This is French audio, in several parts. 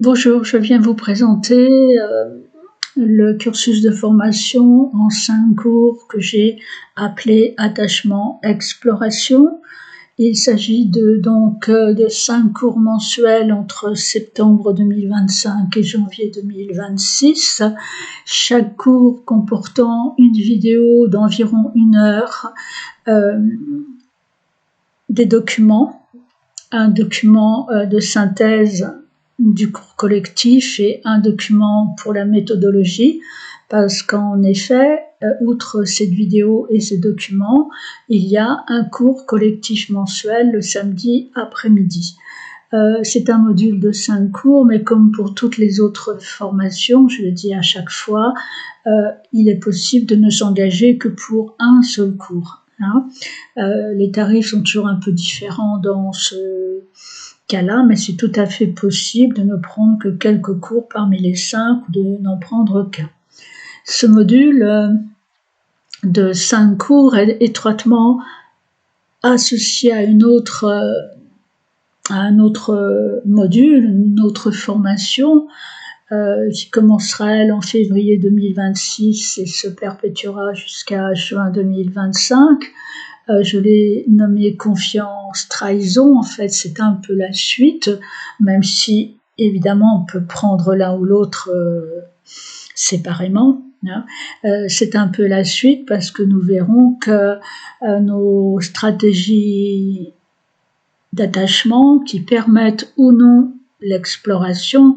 Bonjour, je viens vous présenter le cursus de formation en 5 cours que j'ai appelé Attachement Exploration. Il s'agit de 5 cours mensuels entre septembre 2025 et janvier 2026, chaque cours comportant une vidéo d'environ 1 heure, des documents, un document de synthèse du cours collectif et un document pour la méthodologie, parce qu'en effet, outre cette vidéo et ces documents, il y a un cours collectif mensuel le samedi après-midi. C'est un module de 5 cours, mais comme pour toutes les autres formations, je le dis à chaque fois, il est possible de ne s'engager que pour un seul cours. Les tarifs sont toujours un peu différents dans ce cas-là, mais c'est tout à fait possible de ne prendre que quelques cours parmi les 5 ou de n'en prendre qu'un. Ce module de 5 cours est étroitement associé à un autre module, une autre formation qui commencera elle en février 2026 et se perpétuera jusqu'à juin 2025. Je l'ai nommé Confiance, Trahison. En fait, c'est un peu la suite, même si, évidemment, on peut prendre l'un ou l'autre séparément. C'est un peu la suite parce que nous verrons que nos stratégies d'attachement qui permettent ou non l'exploration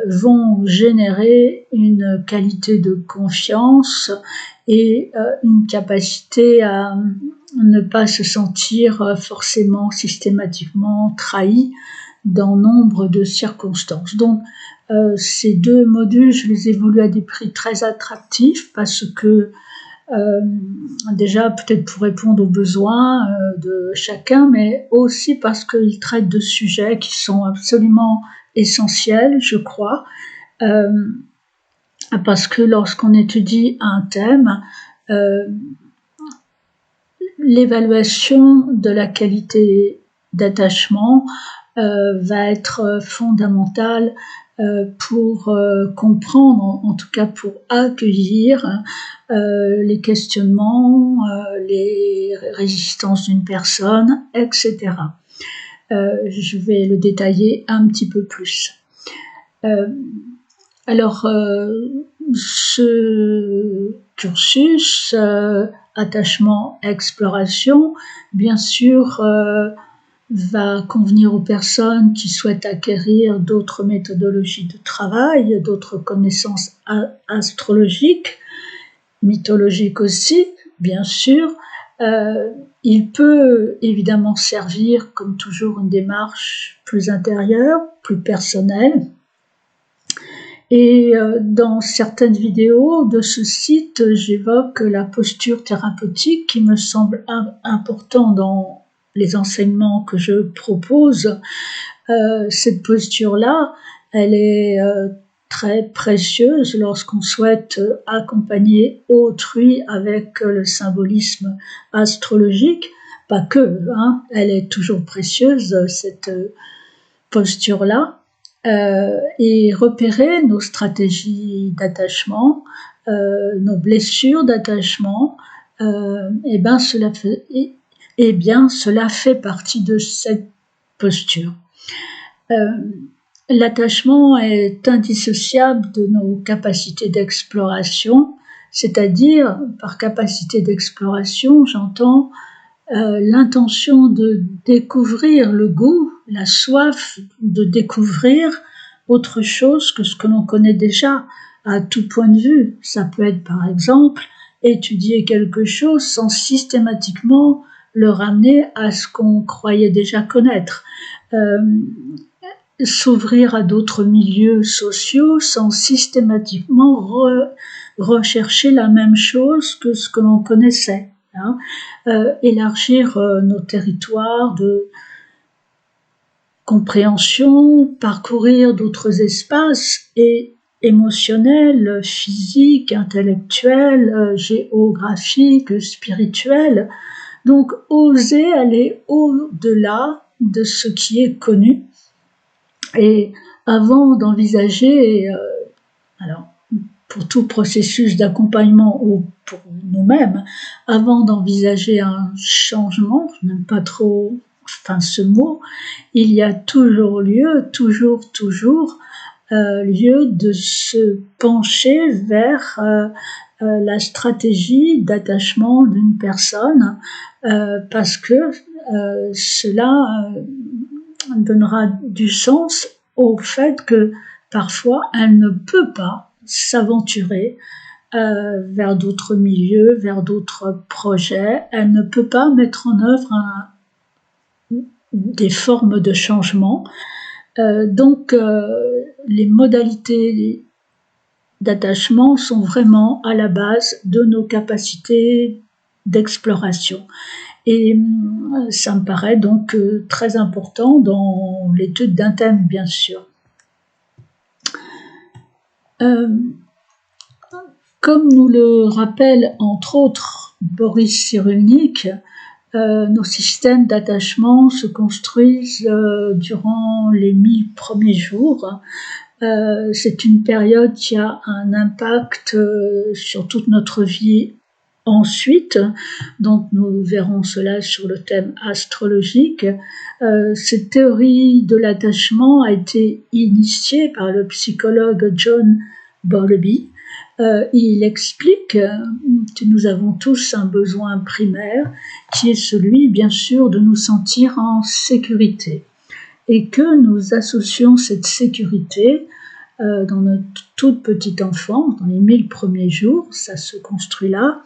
vont générer une qualité de confiance et une capacité à ne pas se sentir forcément systématiquement trahi dans nombre de circonstances. Donc ces 2 modules, je les ai voulus à des prix très attractifs parce que déjà peut-être pour répondre aux besoins de chacun, mais aussi parce qu'ils traitent de sujets qui sont absolument essentiels, je crois, parce que lorsqu'on étudie un thème, l'évaluation de la qualité d'attachement va être fondamentale pour comprendre, en tout cas pour accueillir les questionnements, les résistances d'une personne, etc. Je vais le détailler un petit peu plus. Alors, ce cursus, attachement, exploration, bien sûr, va convenir aux personnes qui souhaitent acquérir d'autres méthodologies de travail, d'autres connaissances astrologiques, mythologiques aussi, bien sûr. Il peut évidemment servir, comme toujours, une démarche plus intérieure, plus personnelle. Et dans certaines vidéos de ce site, j'évoque la posture thérapeutique qui me semble important dans les enseignements que je propose. Cette posture-là, elle est très précieuse lorsqu'on souhaite accompagner autrui avec le symbolisme astrologique. Pas que, elle est toujours précieuse, cette posture-là. Et repérer nos stratégies d'attachement, nos blessures d'attachement, cela fait partie de cette posture. L'attachement est indissociable de nos capacités d'exploration, c'est-à-dire, par capacité d'exploration, j'entends l'intention de découvrir le goût, la soif de découvrir autre chose que ce que l'on connaît déjà à tout point de vue. Ça peut être par exemple étudier quelque chose sans systématiquement le ramener à ce qu'on croyait déjà connaître. S'ouvrir à d'autres milieux sociaux sans systématiquement rechercher la même chose que ce que l'on connaissait. Élargir nos territoires de compréhension, parcourir d'autres espaces émotionnels, physiques, intellectuels, géographiques, spirituels. Donc oser aller au-delà de ce qui est connu et avant d'envisager, alors pour tout processus d'accompagnement ou pour nous-mêmes, avant d'envisager un changement, je n'aime pas trop ce mot, il y a toujours lieu, toujours lieu de se pencher vers la stratégie d'attachement d'une personne, parce que cela donnera du sens au fait que parfois elle ne peut pas s'aventurer vers d'autres milieux, vers d'autres projets, elle ne peut pas mettre en œuvre des formes de changement. Donc les modalités d'attachement sont vraiment à la base de nos capacités d'exploration. Et ça me paraît donc très important dans l'étude d'un thème, bien sûr. Comme nous le rappelle entre autres Boris Cyrulnik, nos systèmes d'attachement se construisent durant les 1000 premiers jours. C'est une période qui a un impact sur toute notre vie ensuite, donc nous verrons cela sur le thème astrologique. Cette théorie de l'attachement a été initiée par le psychologue John Bowlby. Il explique que nous avons tous un besoin primaire qui est celui, bien sûr, de nous sentir en sécurité et que nous associons cette sécurité dans notre toute petite enfance, dans les 1000 premiers jours, ça se construit là,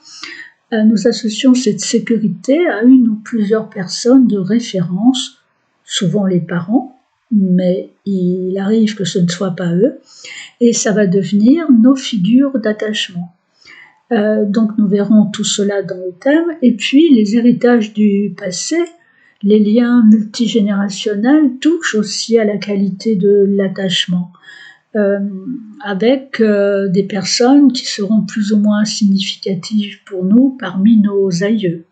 nous associons cette sécurité à une ou plusieurs personnes de référence, souvent les parents, mais il arrive que ce ne soit pas eux, et ça va devenir nos figures d'attachement. Donc nous verrons tout cela dans le thème, et puis les héritages du passé, les liens multigénérationnels touchent aussi à la qualité de l'attachement, avec des personnes qui seront plus ou moins significatives pour nous parmi nos aïeux.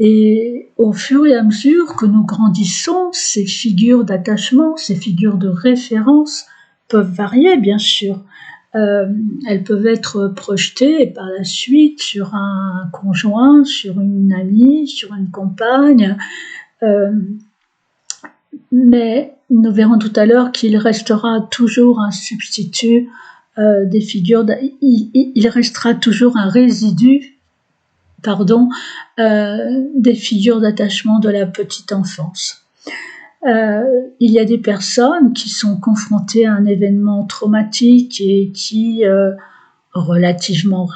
Et au fur et à mesure que nous grandissons, ces figures d'attachement, ces figures de référence peuvent varier, bien sûr. Elles peuvent être projetées par la suite sur un conjoint, sur une amie, sur une compagne, mais nous verrons tout à l'heure qu'il restera toujours un substitut des figures, il restera toujours un résidu, des figures d'attachement de la petite enfance. Il y a des personnes qui sont confrontées à un événement traumatique et qui relativement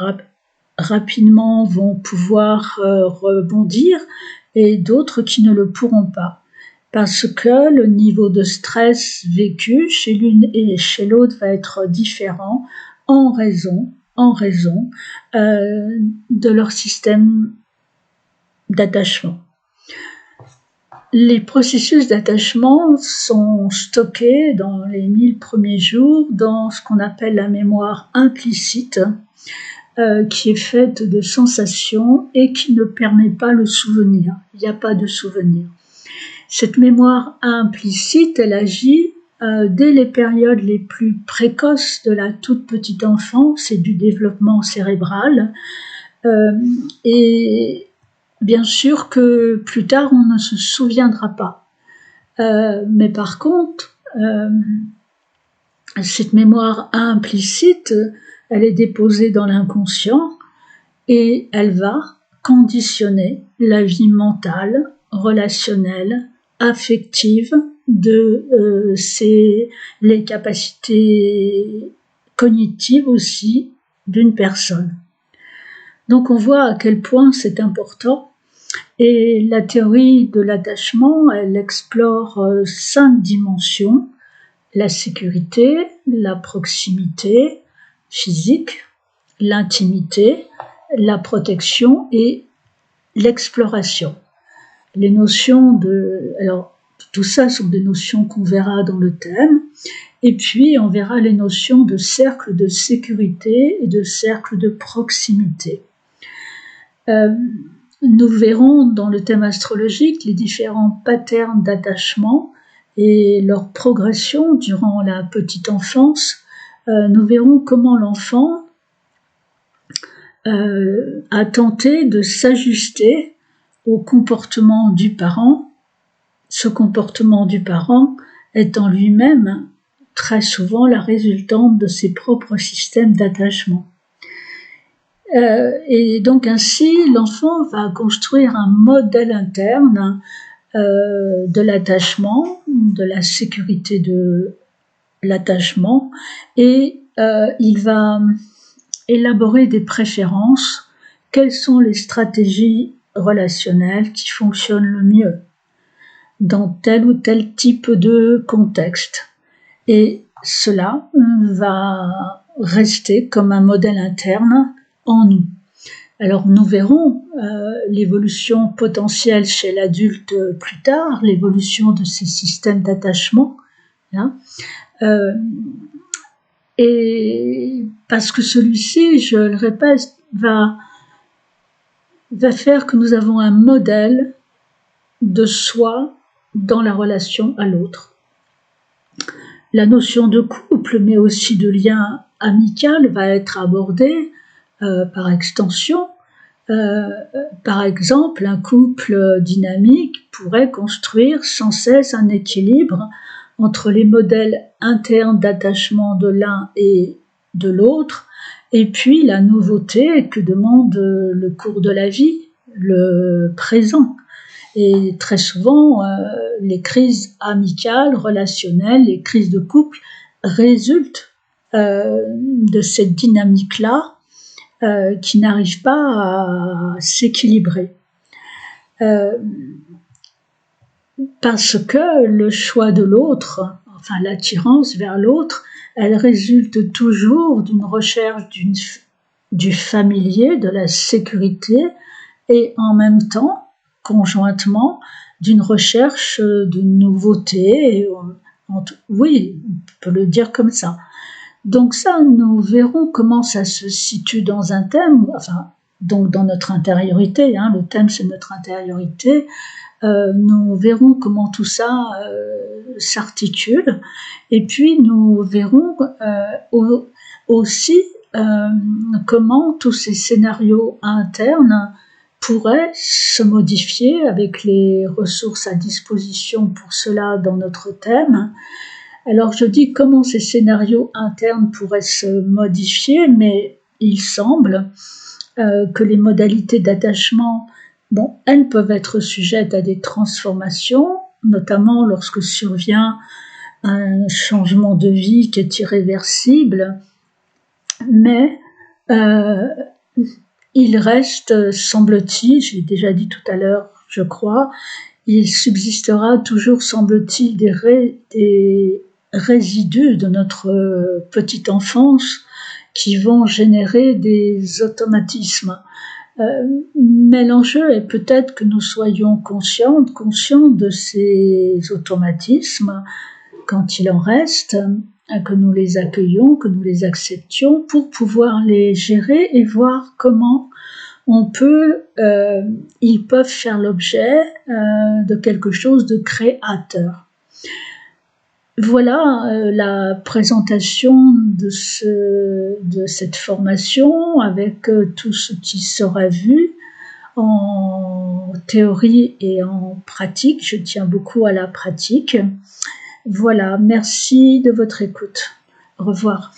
rapidement vont pouvoir rebondir, et d'autres qui ne le pourront pas, parce que le niveau de stress vécu chez l'une et chez l'autre va être différent en raison de leur système d'attachement. Les processus d'attachement sont stockés dans les 1000 premiers jours dans ce qu'on appelle la mémoire implicite, qui est faite de sensations et qui ne permet pas le souvenir. Il n'y a pas de souvenir. Cette mémoire implicite, elle agit dès les périodes les plus précoces de la toute petite enfance et du développement cérébral. Et bien sûr que plus tard, on ne se souviendra pas. Mais par contre, cette mémoire implicite, elle est déposée dans l'inconscient et elle va conditionner la vie mentale, relationnelle, affective de les capacités cognitives aussi d'une personne. Donc on voit à quel point c'est important. Et la théorie de l'attachement, elle explore 5 dimensions: la sécurité, la proximité physique, l'intimité, la protection et l'exploration. Les notions alors tout ça sont des notions qu'on verra dans le thème, et puis on verra les notions de cercle de sécurité et de cercle de proximité. Nous verrons dans le thème astrologique les différents patterns d'attachement et leur progression durant la petite enfance, nous verrons comment l'enfant a tenté de s'ajuster au comportement du parent, ce comportement du parent étant lui-même très souvent la résultante de ses propres systèmes d'attachement. Et donc ainsi, l'enfant va construire un modèle interne de l'attachement, de la sécurité de l'attachement, et il va élaborer des préférences. Quelles sont les stratégies relationnelles qui fonctionnent le mieux dans tel ou tel type de contexte? Et cela va rester comme un modèle interne en nous. Alors nous verrons l'évolution potentielle chez l'adulte plus tard, l'évolution de ces systèmes d'attachement, hein, et parce que celui-ci, je le répète, va faire que nous avons un modèle de soi dans la relation à l'autre. La notion de couple, mais aussi de lien amical, va être abordée par extension. Par exemple, un couple dynamique pourrait construire sans cesse un équilibre entre les modèles internes d'attachement de l'un et de l'autre, et puis la nouveauté que demande le cours de la vie, le présent. Et très souvent, les crises amicales, relationnelles, les crises de couple résultent de cette dynamique-là qui n'arrive pas à s'équilibrer. Parce que le choix de l'autre, enfin l'attirance vers l'autre, elle résulte toujours d'une recherche du familier, de la sécurité, et en même temps, conjointement, d'une recherche de nouveauté. Oui, on peut le dire comme ça. Donc ça, nous verrons comment ça se situe dans un thème, enfin, donc dans notre intériorité, hein, le thème c'est notre intériorité, nous verrons comment tout ça s'articule, et puis nous verrons aussi comment tous ces scénarios internes pourraient se modifier avec les ressources à disposition pour cela dans notre thème. Alors je dis comment ces scénarios internes pourraient se modifier, mais il semble que les modalités d'attachement, bon, elles peuvent être sujettes à des transformations, notamment lorsque survient un changement de vie qui est irréversible, mais il reste, semble-t-il, j'ai déjà dit tout à l'heure, je crois, il subsistera toujours, semble-t-il, des résidus de notre petite enfance qui vont générer des automatismes. Mais l'enjeu est peut-être que nous soyons conscients de ces automatismes, quand il en reste, que nous les accueillons, que nous les acceptions, pour pouvoir les gérer et voir comment ils peuvent faire l'objet de quelque chose de créateur. Voilà la présentation de cette formation avec tout ce qui sera vu en théorie et en pratique. Je tiens beaucoup à la pratique. Voilà, merci de votre écoute. Au revoir.